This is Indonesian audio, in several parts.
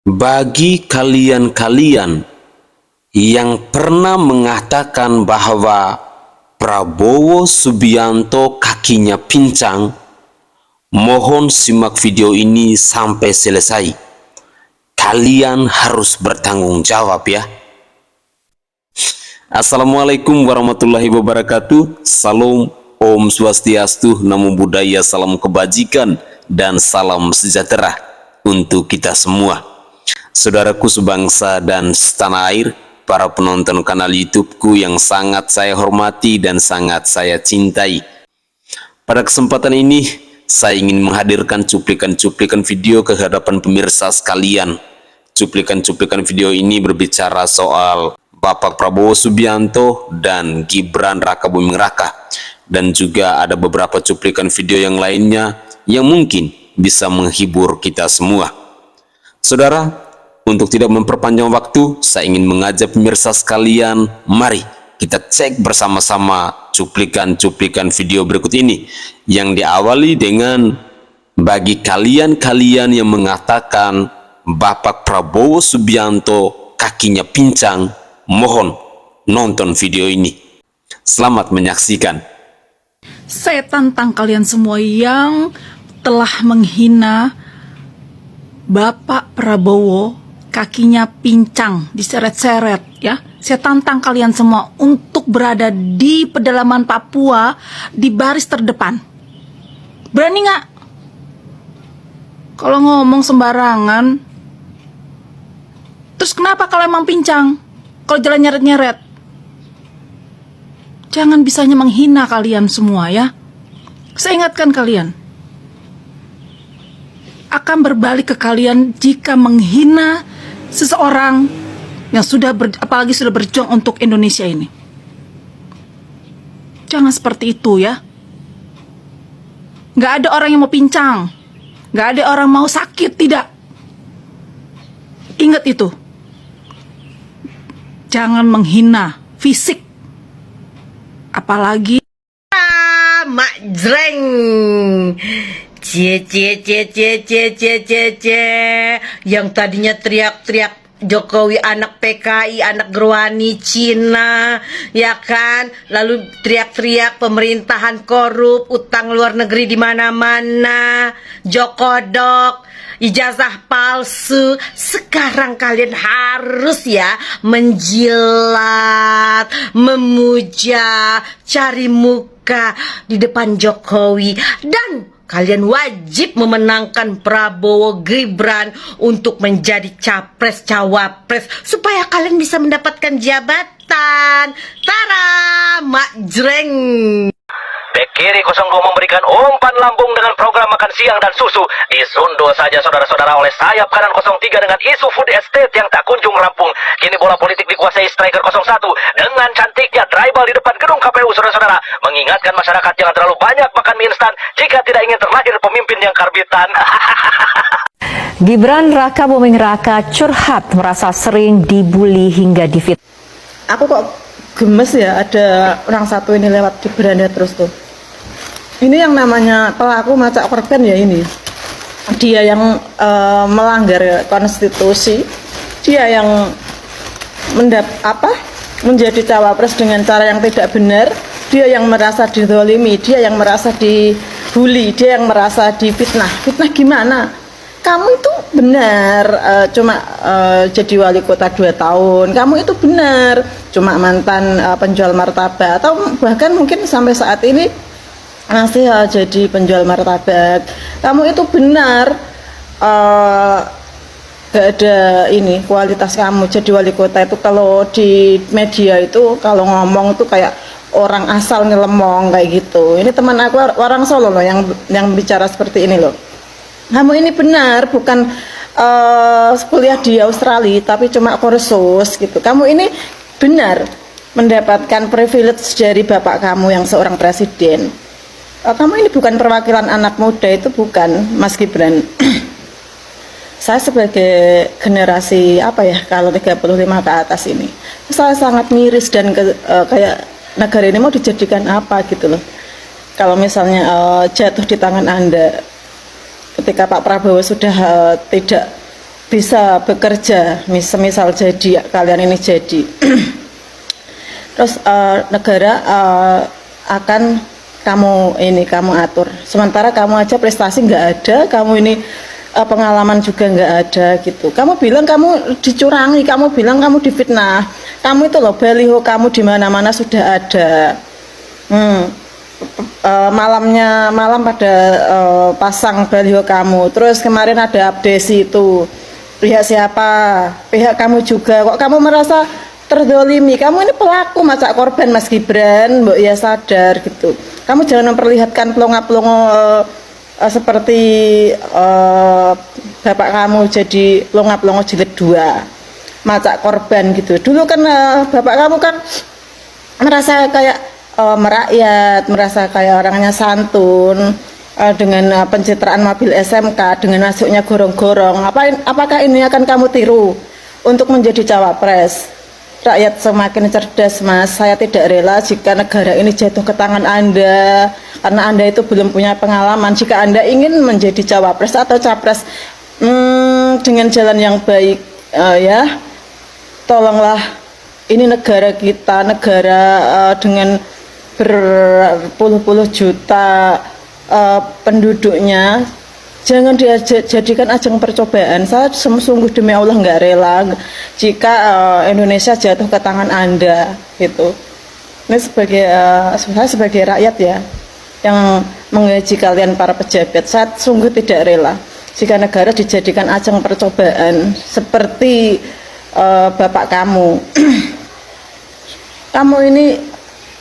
Bagi kalian-kalian yang pernah mengatakan bahwa Prabowo Subianto kakinya pincang, mohon simak video ini sampai selesai. Kalian harus bertanggung jawab ya. Assalamualaikum warahmatullahi wabarakatuh. Salam, Om Swastiastu, Namo Buddhaya, salam kebajikan, dan salam sejahtera untuk kita semua. Saudaraku sebangsa dan setanah air, para penonton kanal YouTubeku yang sangat saya hormati dan sangat saya cintai. Pada kesempatan ini, saya ingin menghadirkan cuplikan-cuplikan video ke hadapan pemirsa sekalian. Cuplikan-cuplikan video ini berbicara soal Bapak Prabowo Subianto dan Gibran Rakabuming Raka. Dan juga ada beberapa cuplikan video yang lainnya yang mungkin bisa menghibur kita semua. Saudara, untuk tidak memperpanjang waktu, saya ingin mengajak pemirsa sekalian, mari kita cek bersama-sama cuplikan-cuplikan video berikut ini yang diawali dengan bagi kalian-kalian yang mengatakan Bapak Prabowo Subianto kakinya pincang, mohon nonton video ini. Selamat menyaksikan. Saya tantang kalian semua yang telah menghina Bapak Prabowo kakinya pincang, diseret-seret ya. Saya tantang kalian semua untuk berada di pedalaman Papua di baris terdepan. Berani nggak? Kalau ngomong sembarangan, terus kenapa kalau emang pincang? Kalau jalan nyeret-nyeret, jangan bisanya menghina kalian semua ya. Saya ingatkan kalian, akan berbalik ke kalian jika menghina seseorang yang apalagi sudah berjuang untuk Indonesia ini. Jangan seperti itu ya. Nggak ada orang yang mau pincang, nggak ada orang mau sakit, tidak. Ingat itu. Jangan menghina fisik, apalagi Mak Jreng. Yang tadinya teriak-teriak Jokowi anak PKI, anak Gerwani Cina, ya kan? Lalu teriak-teriak pemerintahan korup, utang luar negeri di mana-mana, Jokodok, ijazah palsu. Sekarang kalian harus ya menjilat, memuja, cari muka di depan Jokowi, dan kalian wajib memenangkan Prabowo Gibran untuk menjadi capres cawapres supaya kalian bisa mendapatkan jabatan. Tara, Mak Jreng. Bek kiri 02 memberikan umpan lambung dengan program makan siang dan susu. Disundul saja saudara-saudara oleh sayap kanan 03 dengan isu food estate yang tak kunjung rampung. Kini bola politik dikuasai striker 01 dengan cantiknya dribble di depan gedung KPU saudara-saudara. Mengingatkan masyarakat jangan terlalu banyak makan mie instan jika tidak ingin terlahir pemimpin yang karbitan. Gibran Rakabuming Raka curhat merasa sering dibully hingga difitnah. Aku kok gemes ya ada orang satu ini lewat di beranda terus tuh. Ini yang namanya pelaku macak korban ya ini. Dia yang melanggar konstitusi, dia yang menjadi cawapres dengan cara yang tidak benar, dia yang merasa dizolimi, dia yang merasa dibully, dia yang merasa difitnah. Fitnah gimana? Kamu itu benar cuma jadi wali kota 2 tahun, kamu itu benar cuma mantan penjual martabak, atau bahkan mungkin sampai saat ini masih jadi penjual martabak. Kamu itu benar gak ada ini kualitas kamu jadi wali kota itu. Kalau di media itu kalau ngomong tuh kayak orang asal nyelemong kayak gitu. Ini teman aku orang Solo loh yang bicara seperti ini loh. Kamu ini benar bukan kuliah di Australia tapi cuma kursus gitu. Kamu ini benar mendapatkan privilege dari bapak kamu yang seorang presiden. Kamu ini bukan perwakilan anak muda, itu bukan, Mas Gibran. Saya sebagai generasi kalau 35 ke atas ini, saya sangat miris dan kayak negara ini mau dijadikan apa gitu loh. Kalau misalnya jatuh di tangan Anda ketika Pak Prabowo sudah tidak bisa bekerja, misal jadi kalian ini jadi. Terus negara akan kamu atur. Sementara kamu aja prestasi nggak ada, kamu ini pengalaman juga nggak ada gitu. Kamu bilang kamu dicurangi, kamu bilang kamu difitnah. Kamu itu loh, baliho kamu di mana-mana sudah ada. Malam pada pasang baliho kamu. Terus kemarin ada abdesi itu. Pihak siapa? Pihak kamu juga. Kok kamu merasa terdolimi? Kamu ini pelaku, masa korban, Mas Gibran. Mbok ya sadar gitu. Kamu jangan memperlihatkan pelongo-pelongo seperti bapak kamu jadi pelongo-pelongo jilid 2, macak korban gitu. Dulu kan bapak kamu kan merasa kayak merakyat, merasa kayak orangnya santun, dengan pencitraan mobil SMK, dengan masuknya gorong-gorong. Apakah ini akan kamu tiru untuk menjadi cawapres? Rakyat semakin cerdas, Mas. Saya tidak rela jika negara ini jatuh ke tangan Anda, karena Anda itu belum punya pengalaman. Jika Anda ingin menjadi cawapres atau capres dengan jalan yang baik, ya, tolonglah. Ini negara kita, negara dengan berpuluh-puluh juta penduduknya. Jangan dijadikan ajang percobaan. Saya sungguh demi Allah nggak rela jika Indonesia jatuh ke tangan Anda gitu. Ini saya sebagai rakyat ya, yang menggaji kalian para pejabat, saya sungguh tidak rela jika negara dijadikan ajang percobaan seperti bapak kamu. Kamu ini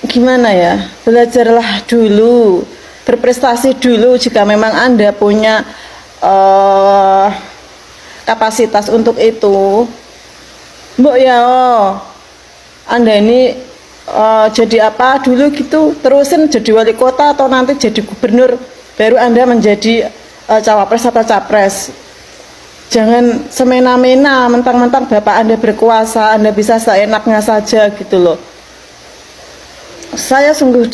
gimana ya? Belajarlah dulu, berprestasi dulu jika memang Anda punya kapasitas untuk itu. Mbok ya, Anda ini jadi apa dulu gitu, terusin jadi wali kota atau nanti jadi gubernur, baru Anda menjadi cawapres atau capres. Jangan semena-mena, mentang-mentang bapak Anda berkuasa, Anda bisa seenaknya saja gitu loh. Saya sungguh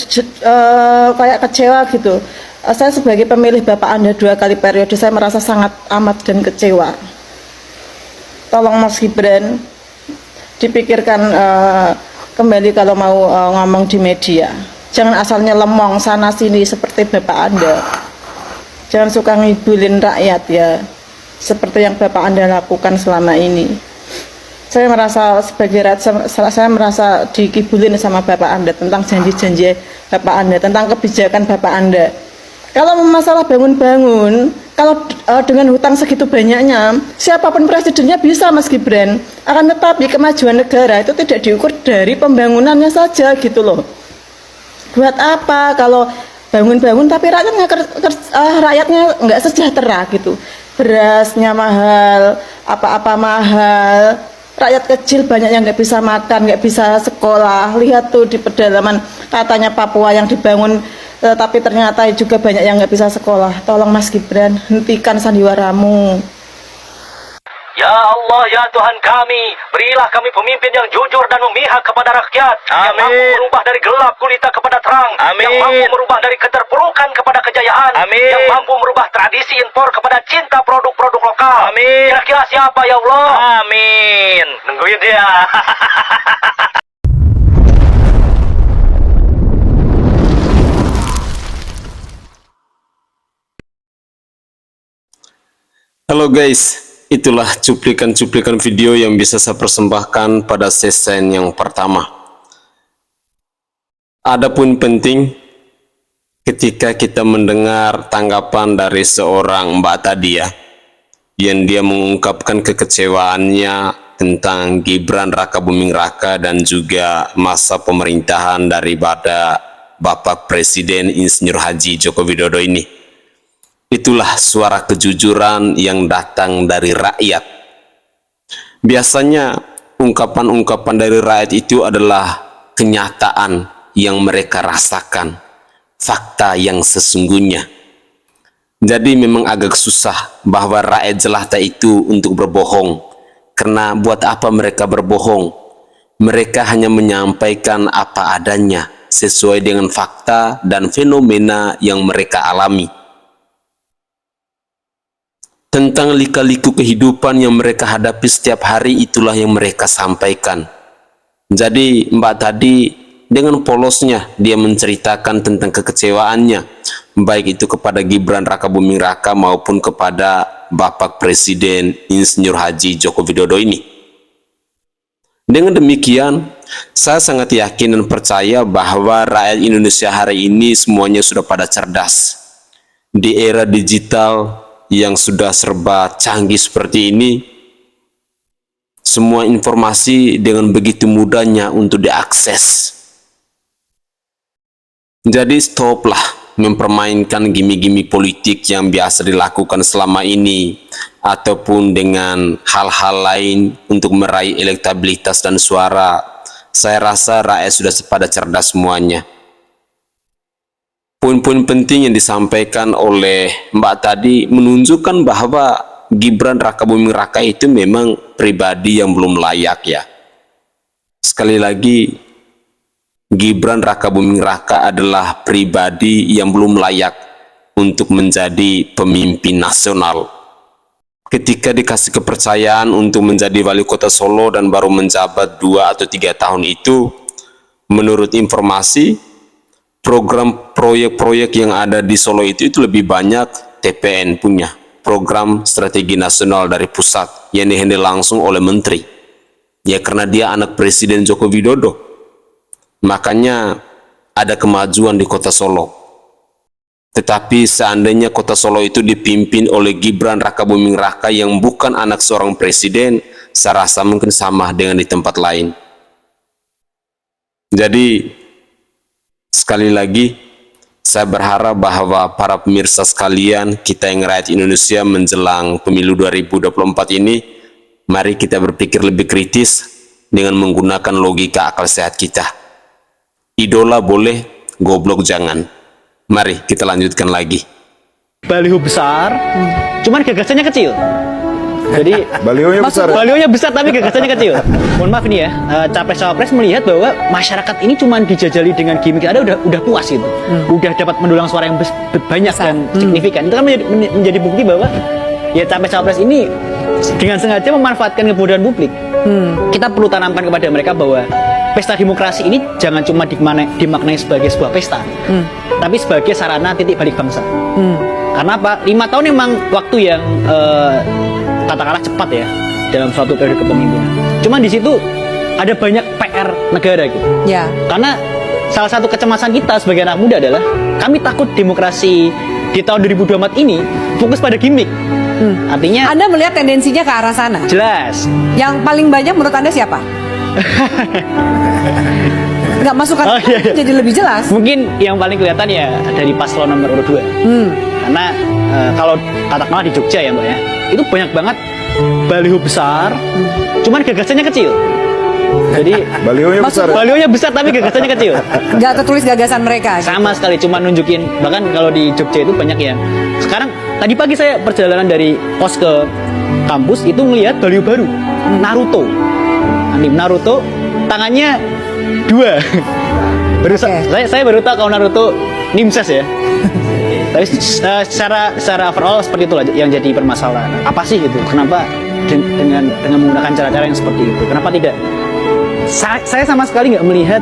kayak kecewa gitu. Saya sebagai pemilih bapak Anda 2 kali periode, saya merasa sangat amat dan kecewa. Tolong Mas Gibran dipikirkan kembali kalau mau ngomong di media. Jangan asalnya lemong sana sini seperti bapak Anda. Jangan suka ngibulin rakyat ya, seperti yang bapak Anda lakukan selama ini. Saya merasa sebagai rakyat, saya merasa dikibulin sama bapak Anda tentang janji-janji bapak Anda, tentang kebijakan bapak Anda. Kalau masalah bangun-bangun, kalau dengan hutang segitu banyaknya, siapapun presidennya bisa, Mas Gibran. Akan tetapi kemajuan negara itu tidak diukur dari pembangunannya saja gitu loh. Buat apa kalau bangun-bangun tapi rakyatnya nggak sejahtera gitu. Berasnya mahal, apa-apa mahal. Rakyat kecil banyak yang nggak bisa makan, nggak bisa sekolah. Lihat tuh di pedalaman katanya Papua yang dibangun, tapi ternyata juga banyak yang nggak bisa sekolah. Tolong Mas Gibran, hentikan sandiwaramu. Ya Allah, ya Tuhan kami, berilah kami pemimpin yang jujur dan memihak kepada rakyat, yang mampu merubah dari gelap gulita kepada terang, yang mampu merubah dari keterpurukan kepada kejayaan, yang mampu merubah tradisi impor kepada cinta produk-produk lokal. Kira-kira siapa ya Allah? Amin. Nungguin dia. Halo guys, itulah cuplikan-cuplikan video yang bisa saya persembahkan pada sesen yang pertama. Adapun penting ketika kita mendengar tanggapan dari seorang Mbak tadi ya, yang dia mengungkapkan kekecewaannya tentang Gibran Raka Buming Raka dan juga masa pemerintahan daripada Bapak Presiden Insinyur Haji Joko Widodo ini. Itulah suara kejujuran yang datang dari rakyat. Biasanya ungkapan-ungkapan dari rakyat itu adalah kenyataan yang mereka rasakan, fakta yang sesungguhnya. Jadi memang agak susah bahwa rakyat jelata itu untuk berbohong. Karena buat apa mereka berbohong? Mereka hanya menyampaikan apa adanya sesuai dengan fakta dan fenomena yang mereka alami. tentang lika-liku kehidupan yang mereka hadapi setiap hari, itulah yang mereka sampaikan. Jadi Mbak tadi dengan polosnya dia menceritakan tentang kekecewaannya, baik itu kepada Gibran Rakabuming Raka maupun kepada Bapak Presiden Insinyur Haji Joko Widodo ini. Dengan demikian, saya sangat yakin dan percaya bahwa rakyat Indonesia hari ini semuanya sudah pada cerdas. Di era digital yang sudah serba canggih seperti ini, semua informasi dengan begitu mudahnya untuk diakses. Jadi stoplah mempermainkan gimmick-gimmick politik yang biasa dilakukan selama ini, ataupun dengan hal-hal lain untuk meraih elektabilitas dan suara. Saya rasa rakyat sudah pada cerdas semuanya. Poin-poin penting yang disampaikan oleh Mbak tadi menunjukkan bahwa Gibran Rakabuming Raka itu memang pribadi yang belum layak ya. Sekali lagi, Gibran Rakabuming Raka adalah pribadi yang belum layak untuk menjadi pemimpin nasional. Ketika dikasih kepercayaan untuk menjadi wali kota Solo dan baru menjabat 2 atau 3 tahun itu, menurut informasi, program proyek-proyek yang ada di Solo itu lebih banyak TPN punya, program strategi nasional dari pusat yang dihandle langsung oleh menteri. Ya karena dia anak Presiden Joko Widodo, makanya ada kemajuan di kota Solo. Tetapi seandainya kota Solo itu dipimpin oleh Gibran Rakabuming Raka yang bukan anak seorang presiden, saya rasa mungkin sama dengan di tempat lain. Jadi sekali lagi, saya berharap bahwa para pemirsa sekalian, kita yang rakyat Indonesia menjelang pemilu 2024 ini, mari kita berpikir lebih kritis dengan menggunakan logika akal sehat kita. Idola boleh, goblok jangan. Mari kita lanjutkan lagi. Baliho besar, cuman gagasannya kecil. Jadi balihonya besar tapi gagasannya kecil. Mohon maaf nih ya, capres-cawapres melihat bahwa masyarakat ini cuma dijajali dengan gimmick ada udah puas gitu. Udah dapat mendulang suara yang banyak dan signifikan. Itu kan menjadi bukti bahwa ya capres-cawapres ini dengan sengaja memanfaatkan kebodohan publik. Kita perlu tanamkan kepada mereka bahwa pesta demokrasi ini jangan cuma dimaknai sebagai sebuah pesta, tapi sebagai sarana titik balik bangsa. Karena apa? 5 tahun memang waktu yang katakanlah cepat ya dalam suatu periode kepemimpinan. Cuman di situ ada banyak PR negara gitu. Ya. Karena salah satu kecemasan kita sebagai anak muda adalah kami takut demokrasi di tahun 2024 ini fokus pada gimmick. Artinya Anda melihat tendensinya ke arah sana. jelas. Yang paling banyak menurut Anda siapa? Nggak masukkan iya. jadi lebih jelas. Mungkin yang paling kelihatan ya dari paslon nomor urut 2. Karena kalau katakanlah di Jogja ya Mbak ya, itu banyak banget baliho besar, cuman gagasannya kecil. Jadi balihonya besar tapi gagasannya kecil. Nggak tertulis gagasan mereka. Sama sekali, cuma nunjukin. Bahkan kalau di Jogja itu banyak yang sekarang. Tadi pagi saya perjalanan dari pos ke kampus itu melihat baliho baru Naruto. Anime Naruto, tangannya 2. Saya baru tahu kalau Naruto Nimses ya. Tapi secara overall seperti itulah yang jadi permasalahan. Apa sih gitu? Kenapa dengan menggunakan cara-cara yang seperti itu? Kenapa tidak? Saya sama sekali nggak melihat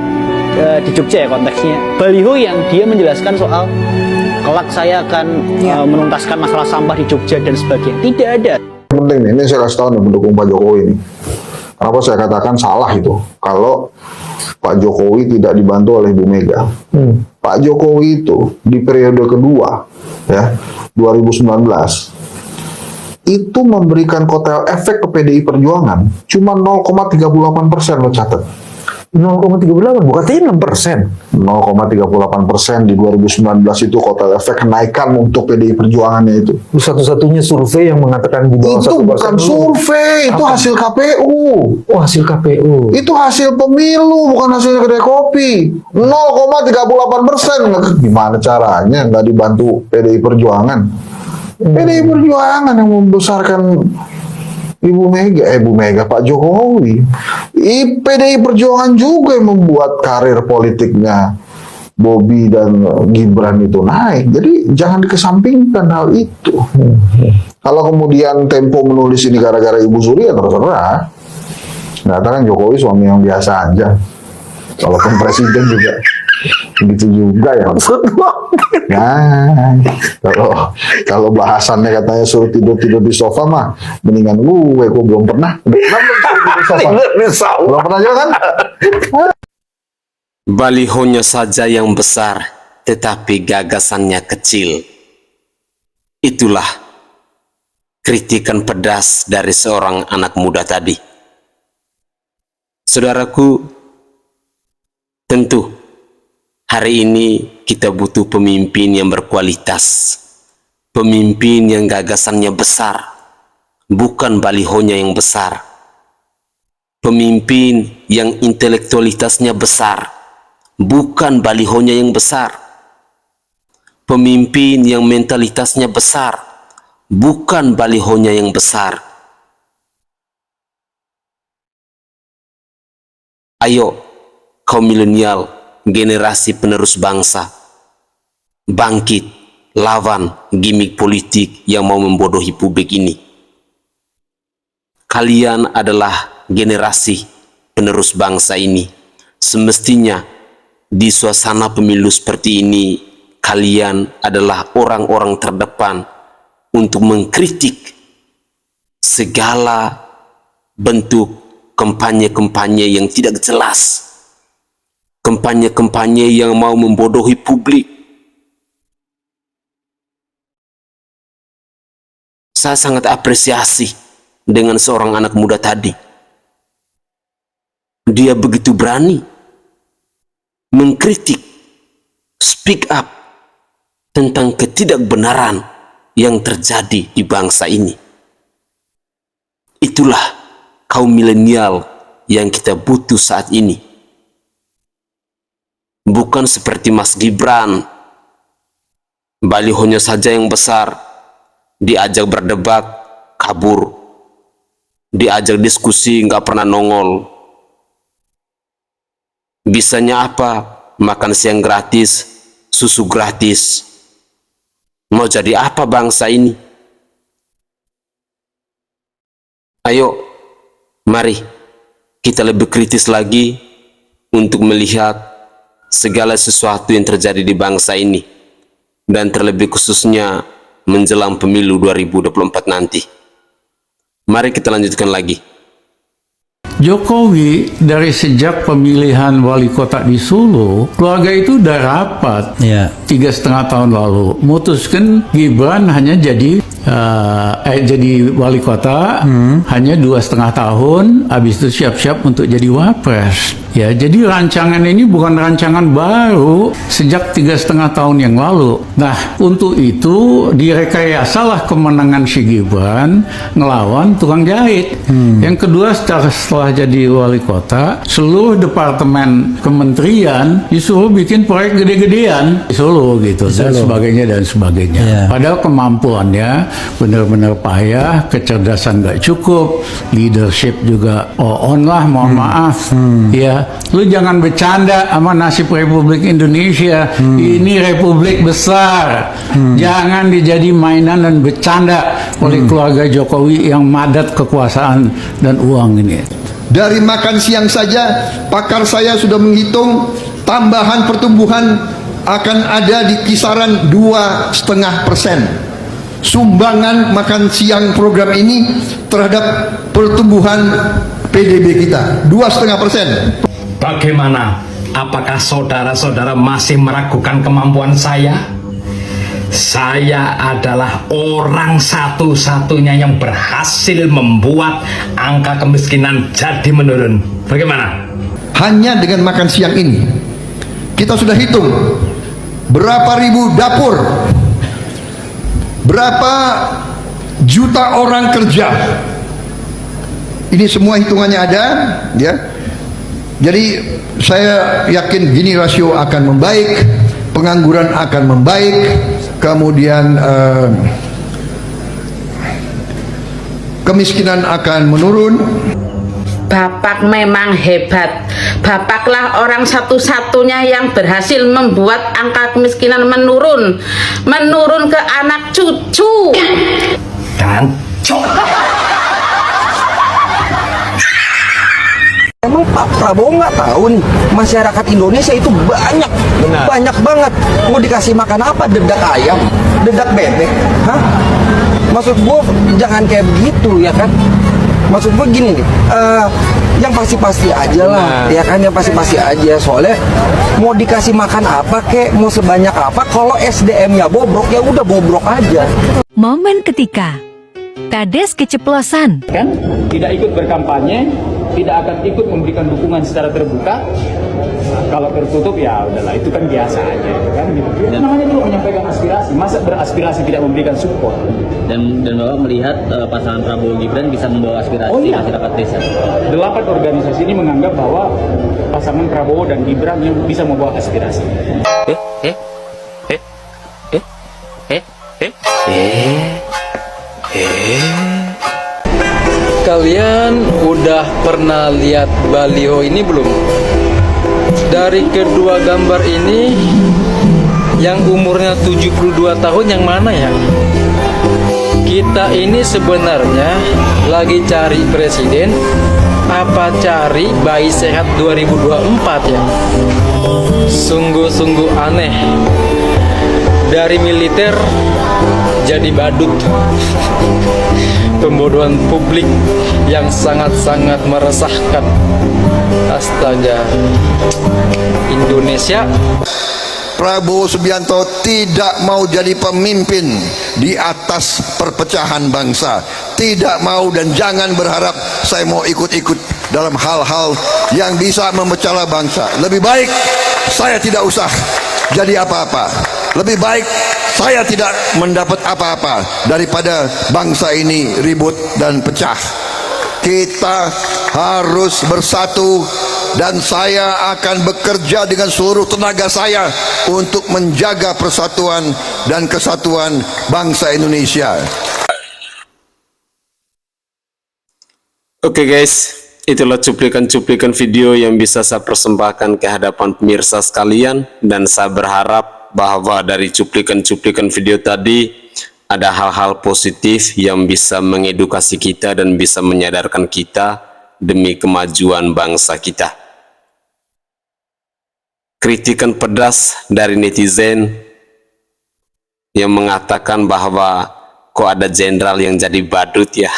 di Jogja ya konteksnya baliho yang dia menjelaskan soal kelak saya akan menuntaskan masalah sampah di Jogja dan sebagainya. Tidak ada. Penting nih, ini saya kasih tahu nih mendukung Pak Jokowi ini. Kenapa saya katakan salah itu? Kalau Pak Jokowi tidak dibantu oleh Bu Mega. Pak Jokowi itu di periode kedua, ya 2019, itu memberikan kotel efek ke PDI Perjuangan cuma 0,38% lo catat. 0,38 bukan 6%. 0,38% di 2019 itu kotel efek kenaikan untuk PDI Perjuangannya itu. Satu-satunya survei yang mengatakan di bawah 1%. Itu bukan survei, itu hasil KPU. Oh, hasil KPU. Itu hasil pemilu, bukan hasil kedai kopi. 0,38%. Gimana caranya nggak dibantu PDI Perjuangan? PDI Perjuangan yang membesarkan Bu Mega, Pak Jokowi. PDI Perjuangan juga yang membuat karir politiknya Bobi dan Gibran itu naik. Jadi jangan dikesampingkan hal itu. Kalau kemudian Tempo menulis ini gara-gara Ibu Suri ya terserah. Katakan Jokowi suami yang biasa aja. Walaupun presiden juga begitu juga ya maksud gua. Nah, kalau bahasannya katanya suruh tidur di sofa mah mendingan gue belum pernah. Belum pernah juga kan? Balihonya saja yang besar, tetapi gagasannya kecil. Itulah kritikan pedas dari seorang anak muda tadi. Saudaraku, tentu hari ini kita butuh pemimpin yang berkualitas, pemimpin yang gagasannya besar, bukan balihonya yang besar, pemimpin yang intelektualitasnya besar, bukan balihonya yang besar, pemimpin yang mentalitasnya besar, bukan balihonya yang besar. Ayo, kaum milenial, generasi penerus bangsa, bangkit, lawan gimik politik yang mau membodohi publik ini. Kalian adalah generasi penerus bangsa ini. Semestinya di suasana pemilu seperti ini, kalian adalah orang-orang terdepan untuk mengkritik segala bentuk kampanye-kampanye yang tidak jelas, kampanye-kampanye yang mau membodohi publik. Saya sangat apresiasi dengan seorang anak muda tadi. Dia begitu berani mengkritik, speak up tentang ketidakbenaran yang terjadi di bangsa ini. Itulah kaum milenial yang kita butuh saat ini. Bukan seperti Mas Gibran, balihonya saja yang besar, diajak berdebat, kabur, diajak diskusi, nggak pernah nongol. Bisanya apa? Makan siang gratis, susu gratis. Mau jadi apa bangsa ini? Ayo, mari kita lebih kritis lagi untuk melihat segala sesuatu yang terjadi di bangsa ini, dan terlebih khususnya menjelang pemilu 2024 nanti. Mari kita lanjutkan lagi. Jokowi dari sejak pemilihan wali kota di Solo, keluarga itu udah rapat 3,5 tahun lalu, memutuskan Gibran hanya jadi wali kota hanya 2,5 tahun, habis itu siap-siap untuk jadi wapres. Ya, jadi rancangan ini bukan rancangan baru sejak 3,5 tahun yang lalu. Nah, untuk itu direkayasalah kemenangan si Gibran ngelawan tukang jahit. Yang kedua, setelah jadi wali kota, seluruh departemen kementerian disuruh bikin proyek gede-gedean di Solo gitu, dan sebagainya. Padahal kemampuannya benar-benar payah, kecerdasan nggak cukup, leadership juga on lah, mohon maaf. Ya, lu jangan bercanda sama nasib Republik Indonesia. Ini republik besar. Jangan dijadi mainan dan bercanda oleh keluarga Jokowi yang madat kekuasaan dan uang ini. Dari makan siang saja, pakar saya sudah menghitung tambahan pertumbuhan akan ada di kisaran 2,5%. Sumbangan makan siang program ini terhadap pertumbuhan PDB kita 2,5%. Bagaimana? Apakah saudara-saudara masih meragukan kemampuan saya? Saya adalah orang satu-satunya yang berhasil membuat angka kemiskinan jadi menurun. Bagaimana? Hanya dengan makan siang ini kita sudah hitung berapa ribu dapur, berapa juta orang kerja. Ini semua hitungannya ada, ya. Jadi saya yakin gini rasio akan membaik, pengangguran akan membaik, kemudian kemiskinan akan menurun. Bapak memang hebat. Bapaklah orang satu-satunya yang berhasil membuat angka kemiskinan menurun ke anak cucu. dengan cok. Emang Pak Prabowo nggak tahu nih masyarakat Indonesia itu banyak banget. Mau dikasih makan apa? Dedak ayam, dedak bebek, hah? Maksud gue jangan kayak begitu ya kan? Maksud gue gini nih, yang pasti-pasti aja lah, ya kan, yang pasti-pasti aja. Soalnya mau dikasih makan apa kek, mau sebanyak apa, kalau SDM-nya bobrok ya udah bobrok aja. Momen ketika Kades keceplosan. Kan tidak ikut berkampanye, tidak akan ikut memberikan dukungan secara terbuka. Kalau tertutup ya udahlah, itu kan biasa aja kan gitu. Dan namanya juga menyampaikan aspirasi, masa beraspirasi tidak memberikan support. Dan Bapak melihat pasangan Prabowo Gibran bisa membawa aspirasi masyarakat desa. 8 organisasi ini menganggap bahwa pasangan Prabowo dan Gibran yang bisa membawa aspirasi. Kalian udah pernah lihat baliho ini belum? Dari kedua gambar ini, yang umurnya 72 tahun yang mana ya? Kita ini sebenarnya lagi cari presiden apa cari bayi sehat 2024 ya? Sungguh-sungguh aneh. Dari militer jadi badut. Pembodohan publik yang sangat-sangat meresahkan. Astaga, Indonesia. Prabowo Subianto tidak mau jadi pemimpin di atas perpecahan bangsa. Tidak mau dan jangan berharap saya mau ikut-ikut dalam hal-hal yang bisa memecah bangsa. Lebih baik saya tidak usah jadi apa-apa. Lebih baik saya tidak mendapat apa-apa daripada bangsa ini ribut dan pecah. Kita harus bersatu dan saya akan bekerja dengan seluruh tenaga saya untuk menjaga persatuan dan kesatuan bangsa Indonesia. Oke guys, itulah cuplikan-cuplikan video yang bisa saya persembahkan ke hadapan pemirsa sekalian, dan saya berharap bahwa dari cuplikan-cuplikan video tadi ada hal-hal positif yang bisa mengedukasi kita dan bisa menyadarkan kita demi kemajuan bangsa kita. Kritikan pedas dari netizen yang mengatakan bahwa kok ada jenderal yang jadi badut ya.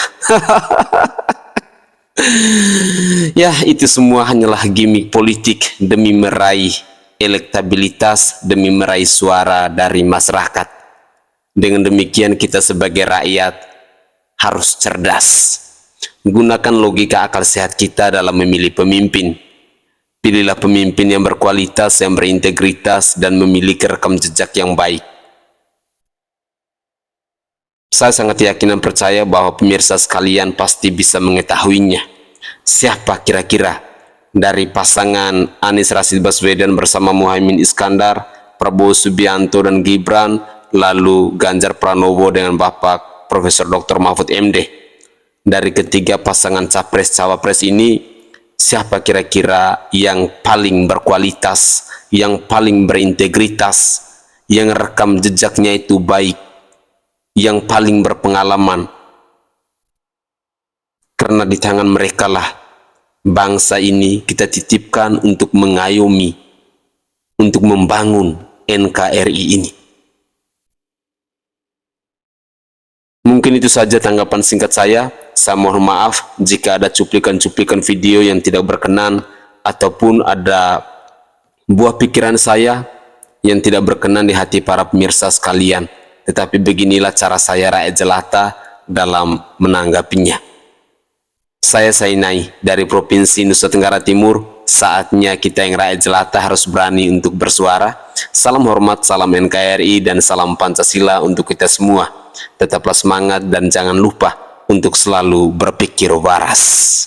Ya, itu semua hanyalah gimmick politik demi meraih elektabilitas, demi meraih suara dari masyarakat. Dengan demikian kita sebagai rakyat harus cerdas. Gunakan logika akal sehat kita dalam memilih pemimpin. Pilihlah pemimpin yang berkualitas, yang berintegritas, dan memiliki rekam jejak yang baik. Saya sangat yakin dan percaya bahwa pemirsa sekalian pasti bisa mengetahuinya. Siapa kira-kira dari pasangan Anies Rashid Baswedan bersama Muhaimin Iskandar, Prabowo Subianto dan Gibran, lalu Ganjar Pranowo dengan Bapak Profesor Dr. Mahfud MD. Dari ketiga pasangan capres-cawapres ini, siapa kira-kira yang paling berkualitas, yang paling berintegritas, yang rekam jejaknya itu baik, yang paling berpengalaman? Karena di tangan mereka lah bangsa ini kita titipkan untuk mengayomi, untuk membangun NKRI ini. Mungkin itu saja tanggapan singkat saya. Saya mohon maaf jika ada cuplikan-cuplikan video yang tidak berkenan, ataupun ada buah pikiran saya yang tidak berkenan di hati para pemirsa sekalian. Tetapi beginilah cara saya, rakyat jelata, dalam menanggapinya. Saya Sainai dari Provinsi Nusa Tenggara Timur. Saatnya kita yang rakyat jelata harus berani untuk bersuara. Salam hormat, salam NKRI, dan salam Pancasila untuk kita semua. Tetaplah semangat dan jangan lupa untuk selalu berpikir waras.